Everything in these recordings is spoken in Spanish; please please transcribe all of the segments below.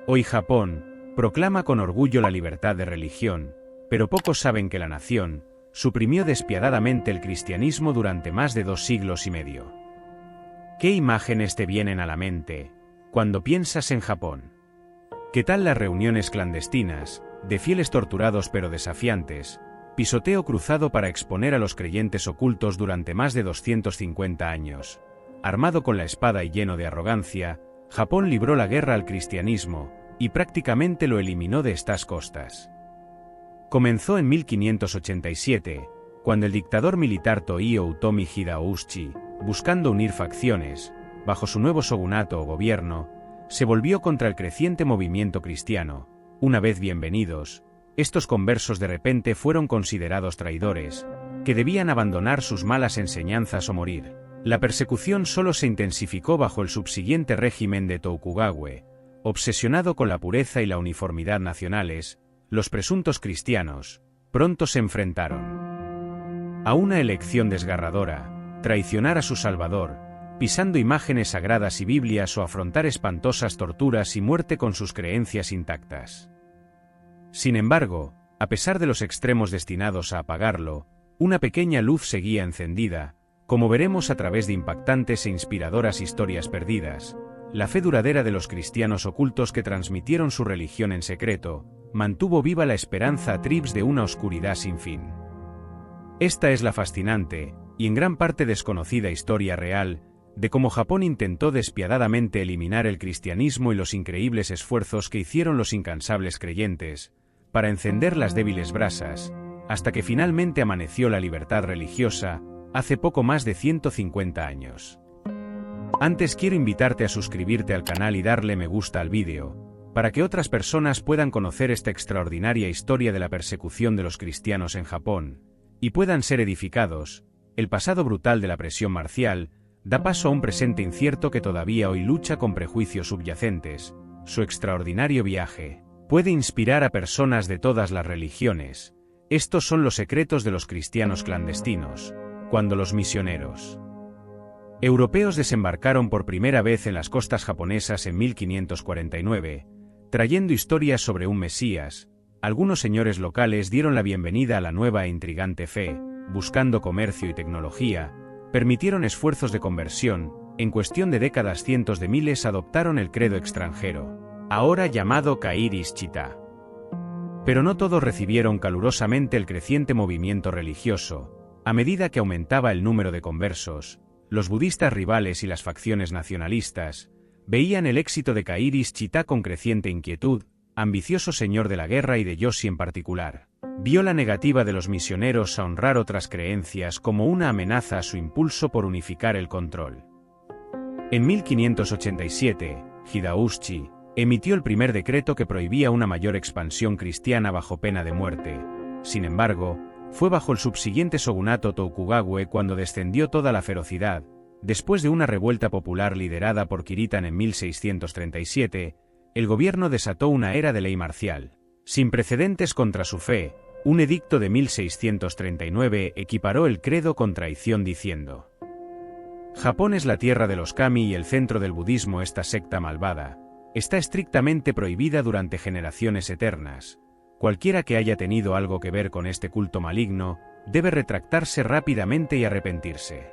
Hoy Japón proclama con orgullo la libertad de religión, pero pocos saben que la nación suprimió despiadadamente el cristianismo durante más de 2 siglos y medio. ¿Qué imágenes te vienen a la mente cuando piensas en Japón? ¿Qué tal las reuniones clandestinas, de fieles torturados pero desafiantes, pisoteo cruzado para exponer a los creyentes ocultos durante más de 250 años? Armado con la espada y lleno de arrogancia, Japón libró la guerra al cristianismo, y prácticamente lo eliminó de estas costas. Comenzó en 1587, cuando el dictador militar Toii Outomi Hideyoshi, buscando unir facciones, bajo su nuevo shogunato o gobierno, se volvió contra el creciente movimiento cristiano. Una vez bienvenidos, estos conversos de repente fueron considerados traidores, que debían abandonar sus malas enseñanzas o morir. La persecución solo se intensificó bajo el subsiguiente régimen de Tokugawa. Obsesionado con la pureza y la uniformidad nacionales, los presuntos cristianos pronto se enfrentaron a una elección desgarradora: traicionar a su Salvador, pisando imágenes sagradas y Biblias, o afrontar espantosas torturas y muerte con sus creencias intactas. Sin embargo, a pesar de los extremos destinados a apagarlo, una pequeña luz seguía encendida, como veremos a través de impactantes e inspiradoras historias perdidas. La fe duradera de los cristianos ocultos que transmitieron su religión en secreto mantuvo viva la esperanza a tribus de una oscuridad sin fin. Esta es la fascinante, y en gran parte desconocida historia real, de cómo Japón intentó despiadadamente eliminar el cristianismo y los increíbles esfuerzos que hicieron los incansables creyentes para encender las débiles brasas, hasta que finalmente amaneció la libertad religiosa, hace poco más de 150 años. Antes quiero invitarte a suscribirte al canal y darle me gusta al vídeo, para que otras personas puedan conocer esta extraordinaria historia de la persecución de los cristianos en Japón, y puedan ser edificados. El pasado brutal de la presión marcial da paso a un presente incierto que todavía hoy lucha con prejuicios subyacentes. Su extraordinario viaje puede inspirar a personas de todas las religiones. Estos son los secretos de los cristianos clandestinos. Cuando los misioneros europeos desembarcaron por primera vez en las costas japonesas en 1549, trayendo historias sobre un Mesías, algunos señores locales dieron la bienvenida a la nueva e intrigante fe, buscando comercio y tecnología, permitieron esfuerzos de conversión. En cuestión de décadas cientos de miles adoptaron el credo extranjero, ahora llamado Kairis Chita. Pero no todos recibieron calurosamente el creciente movimiento religioso. A medida que aumentaba el número de conversos, los budistas rivales y las facciones nacionalistas veían el éxito de Kairis Chita con creciente inquietud. Ambicioso señor de la guerra y de Yoshi en particular, vio la negativa de los misioneros a honrar otras creencias como una amenaza a su impulso por unificar el control. En 1587, Hideyoshi emitió el primer decreto que prohibía una mayor expansión cristiana bajo pena de muerte. Sin embargo, fue bajo el subsiguiente shogunato Tokugawa cuando descendió toda la ferocidad. Después de una revuelta popular liderada por Kiritan en 1637, el gobierno desató una era de ley marcial sin precedentes contra su fe. Un edicto de 1639 equiparó el credo con traición diciendo: Japón es la tierra de los kami y el centro del budismo. Esta secta malvada está estrictamente prohibida durante generaciones eternas. Cualquiera que haya tenido algo que ver con este culto maligno debe retractarse rápidamente y arrepentirse.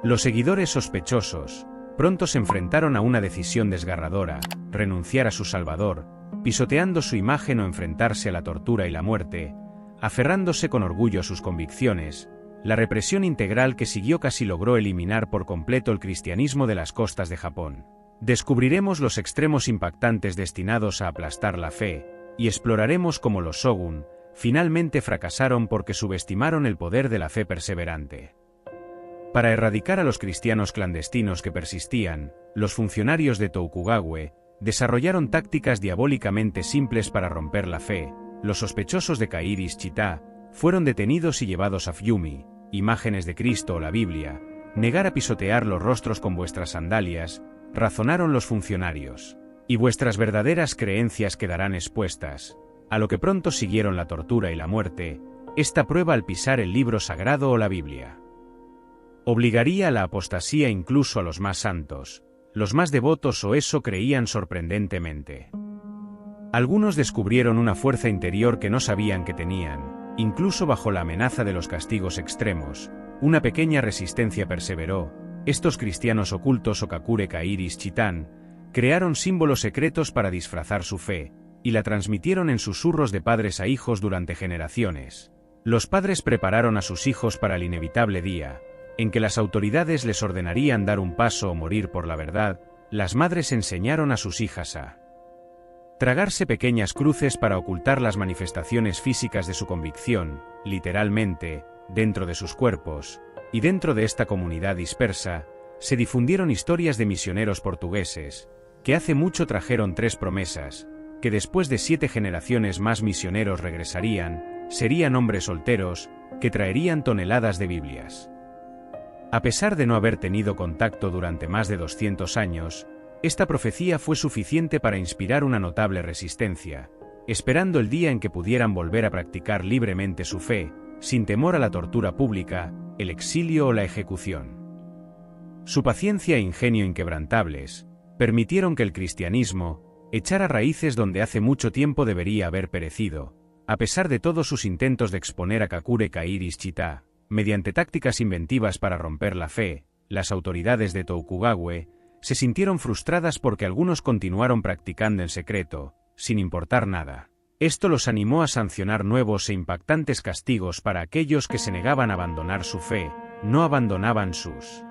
Los seguidores sospechosos pronto se enfrentaron a una decisión desgarradora: renunciar a su Salvador, pisoteando su imagen, o enfrentarse a la tortura y la muerte, aferrándose con orgullo a sus convicciones. La represión integral que siguió casi logró eliminar por completo el cristianismo de las costas de Japón. Descubriremos los extremos impactantes destinados a aplastar la fe, y exploraremos cómo los shogun finalmente fracasaron porque subestimaron el poder de la fe perseverante. Para erradicar a los cristianos clandestinos que persistían, los funcionarios de Tokugawa desarrollaron tácticas diabólicamente simples para romper la fe. Los sospechosos de Kairis Chita fueron detenidos y llevados a Fyumi, imágenes de Cristo o la Biblia. Negar a pisotear los rostros con vuestras sandalias, razonaron los funcionarios, y vuestras verdaderas creencias quedarán expuestas. A lo que pronto siguieron la tortura y la muerte. Esta prueba al pisar el libro sagrado o la Biblia obligaría a la apostasía incluso a los más santos. Los más devotos o eso creían sorprendentemente. Algunos descubrieron una fuerza interior que no sabían que tenían, incluso bajo la amenaza de los castigos extremos. Una pequeña resistencia perseveró. Estos cristianos ocultos o Kakure Kairis Chitan crearon símbolos secretos para disfrazar su fe, y la transmitieron en susurros de padres a hijos durante generaciones. Los padres prepararon a sus hijos para el inevitable día, en que las autoridades les ordenarían dar un paso o morir por la verdad. Las madres enseñaron a sus hijas a tragarse pequeñas cruces para ocultar las manifestaciones físicas de su convicción, literalmente, dentro de sus cuerpos, y dentro de esta comunidad dispersa, se difundieron historias de misioneros portugueses, que hace mucho trajeron 3 promesas, que después de 7 generaciones más misioneros regresarían, serían hombres solteros, que traerían toneladas de Biblias. A pesar de no haber tenido contacto durante más de 200 años, esta profecía fue suficiente para inspirar una notable resistencia, esperando el día en que pudieran volver a practicar libremente su fe, sin temor a la tortura pública, el exilio o la ejecución. Su paciencia e ingenio inquebrantables permitieron que el cristianismo echara raíces donde hace mucho tiempo debería haber perecido, a pesar de todos sus intentos de exponer a Kakure Kairis Chita, mediante tácticas inventivas para romper la fe. Las autoridades de Tokugawa se sintieron frustradas porque algunos continuaron practicando en secreto, sin importar nada. Esto los animó a sancionar nuevos e impactantes castigos para aquellos que se negaban a abandonar su fe, no abandonaban sus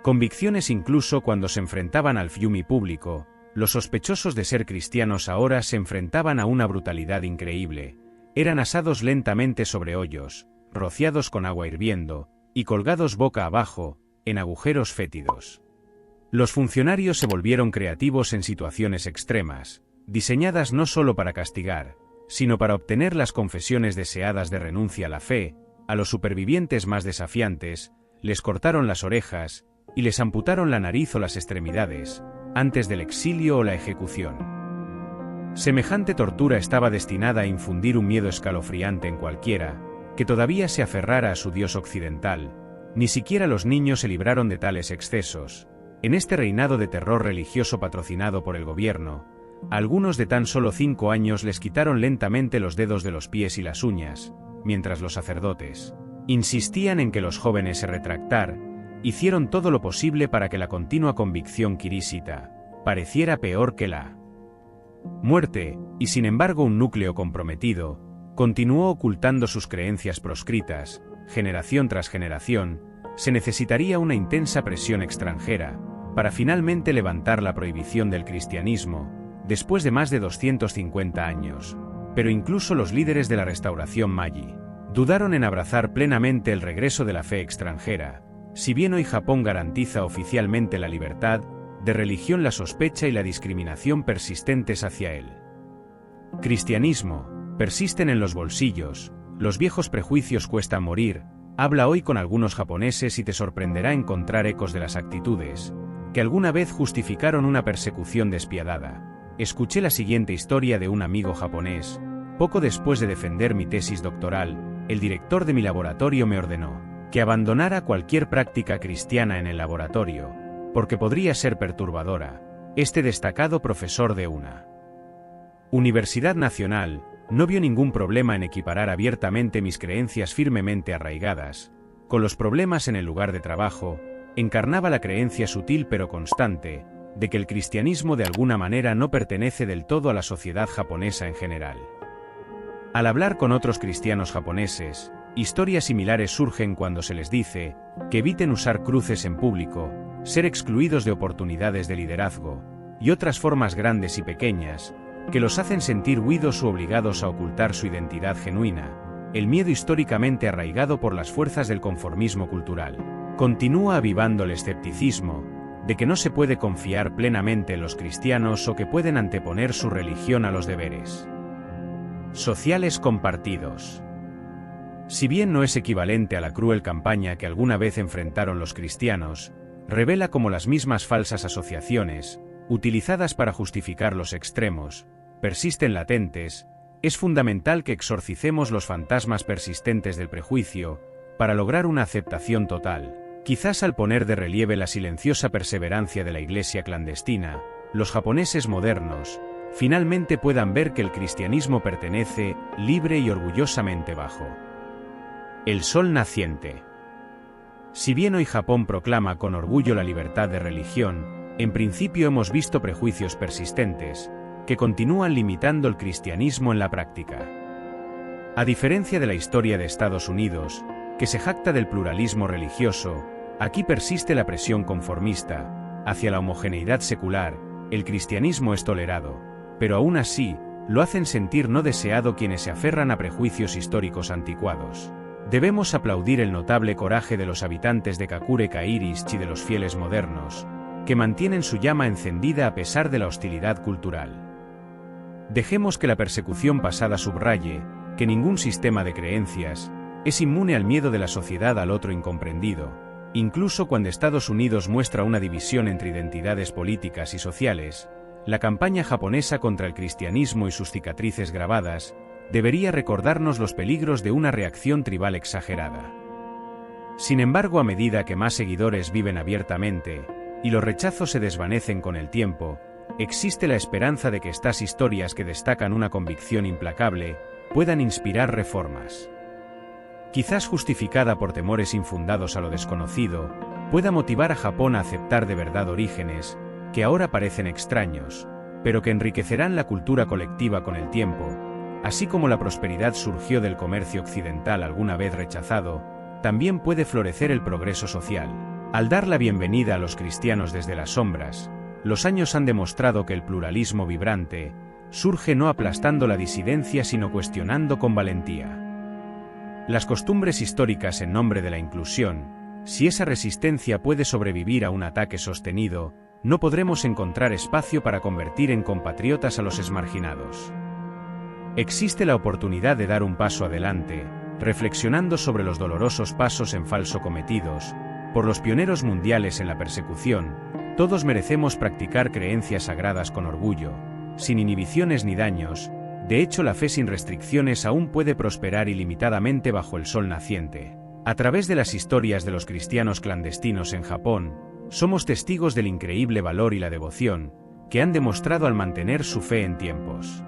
convicciones incluso cuando se enfrentaban al fiumi público. Los sospechosos de ser cristianos ahora se enfrentaban a una brutalidad increíble. Eran asados lentamente sobre hoyos, rociados con agua hirviendo, y colgados boca abajo, en agujeros fétidos. Los funcionarios se volvieron creativos en situaciones extremas, diseñadas no solo para castigar, sino para obtener las confesiones deseadas de renuncia a la fe. A los supervivientes más desafiantes, les cortaron las orejas, y les amputaron la nariz o las extremidades, antes del exilio o la ejecución. Semejante tortura estaba destinada a infundir un miedo escalofriante en cualquiera que todavía se aferrara a su dios occidental. Ni siquiera los niños se libraron de tales excesos. En este reinado de terror religioso patrocinado por el gobierno, a algunos de tan solo 5 años les quitaron lentamente los dedos de los pies y las uñas, mientras los sacerdotes insistían en que los jóvenes se retractaran. Hicieron todo lo posible para que la continua convicción kirisita pareciera peor que la muerte, y sin embargo un núcleo comprometido continuó ocultando sus creencias proscritas. Generación tras generación, se necesitaría una intensa presión extranjera para finalmente levantar la prohibición del cristianismo, después de más de 250 años. Pero incluso los líderes de la restauración Meiji dudaron en abrazar plenamente el regreso de la fe extranjera. Si bien hoy Japón garantiza oficialmente la libertad de religión, la sospecha y la discriminación persistentes hacia el cristianismo persisten en los bolsillos. Los viejos prejuicios cuestan morir. Habla hoy con algunos japoneses y te sorprenderá encontrar ecos de las actitudes que alguna vez justificaron una persecución despiadada. Escuché la siguiente historia de un amigo japonés. Poco después de defender mi tesis doctoral, el director de mi laboratorio me ordenó que abandonara cualquier práctica cristiana en el laboratorio, porque podría ser perturbadora. Este destacado profesor de una universidad nacional no vio ningún problema en equiparar abiertamente mis creencias firmemente arraigadas con los problemas en el lugar de trabajo. Encarnaba la creencia sutil pero constante de que el cristianismo de alguna manera no pertenece del todo a la sociedad japonesa en general. Al hablar con otros cristianos japoneses, historias similares surgen cuando se les dice que eviten usar cruces en público, ser excluidos de oportunidades de liderazgo, y otras formas grandes y pequeñas, que los hacen sentir huidos u obligados a ocultar su identidad genuina. El miedo históricamente arraigado por las fuerzas del conformismo cultural continúa avivando el escepticismo de que no se puede confiar plenamente en los cristianos o que pueden anteponer su religión a los deberes sociales compartidos. Si bien no es equivalente a la cruel campaña que alguna vez enfrentaron los cristianos, revela cómo las mismas falsas asociaciones, utilizadas para justificar los extremos, persisten latentes. Es fundamental que exorcicemos los fantasmas persistentes del prejuicio para lograr una aceptación total. Quizás al poner de relieve la silenciosa perseverancia de la iglesia clandestina, los japoneses modernos finalmente puedan ver que el cristianismo pertenece, libre y orgullosamente bajo el sol naciente. Si bien hoy Japón proclama con orgullo la libertad de religión, en principio hemos visto prejuicios persistentes, que continúan limitando el cristianismo en la práctica. A diferencia de la historia de Estados Unidos, que se jacta del pluralismo religioso, aquí persiste la presión conformista hacia la homogeneidad secular. El cristianismo es tolerado, pero aún así, lo hacen sentir no deseado quienes se aferran a prejuicios históricos anticuados. Debemos aplaudir el notable coraje de los habitantes de Kakure Kairishi y de los fieles modernos, que mantienen su llama encendida a pesar de la hostilidad cultural. Dejemos que la persecución pasada subraye que ningún sistema de creencias es inmune al miedo de la sociedad al otro incomprendido, incluso cuando Estados Unidos muestra una división entre identidades políticas y sociales. La campaña japonesa contra el cristianismo y sus cicatrices grabadas debería recordarnos los peligros de una reacción tribal exagerada. Sin embargo, a medida que más seguidores viven abiertamente, y los rechazos se desvanecen con el tiempo, existe la esperanza de que estas historias que destacan una convicción implacable puedan inspirar reformas. Quizás justificada por temores infundados a lo desconocido, pueda motivar a Japón a aceptar de verdad orígenes que ahora parecen extraños, pero que enriquecerán la cultura colectiva con el tiempo. Así como la prosperidad surgió del comercio occidental alguna vez rechazado, también puede florecer el progreso social. Al dar la bienvenida a los cristianos desde las sombras, los años han demostrado que el pluralismo vibrante surge no aplastando la disidencia sino cuestionando con valentía las costumbres históricas en nombre de la inclusión. Si esa resistencia puede sobrevivir a un ataque sostenido, no podremos encontrar espacio para convertir en compatriotas a los marginados. Existe la oportunidad de dar un paso adelante, reflexionando sobre los dolorosos pasos en falso cometidos por los pioneros mundiales en la persecución. Todos merecemos practicar creencias sagradas con orgullo, sin inhibiciones ni daños. De hecho, la fe sin restricciones aún puede prosperar ilimitadamente bajo el sol naciente. A través de las historias de los cristianos clandestinos en Japón, somos testigos del increíble valor y la devoción que han demostrado al mantener su fe en tiempos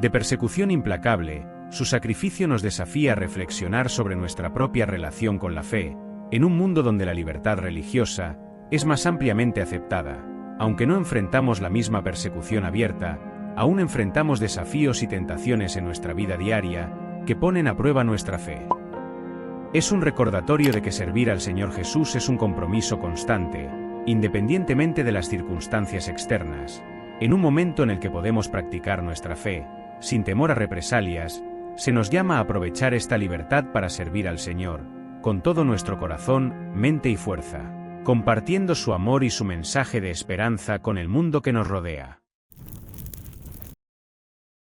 de persecución implacable. Su sacrificio nos desafía a reflexionar sobre nuestra propia relación con la fe, en un mundo donde la libertad religiosa es más ampliamente aceptada. Aunque no enfrentamos la misma persecución abierta, aún enfrentamos desafíos y tentaciones en nuestra vida diaria que ponen a prueba nuestra fe. Es un recordatorio de que servir al Señor Jesús es un compromiso constante, independientemente de las circunstancias externas. En un momento en el que podemos practicar nuestra fe, sin temor a represalias, se nos llama a aprovechar esta libertad para servir al Señor, con todo nuestro corazón, mente y fuerza, compartiendo su amor y su mensaje de esperanza con el mundo que nos rodea.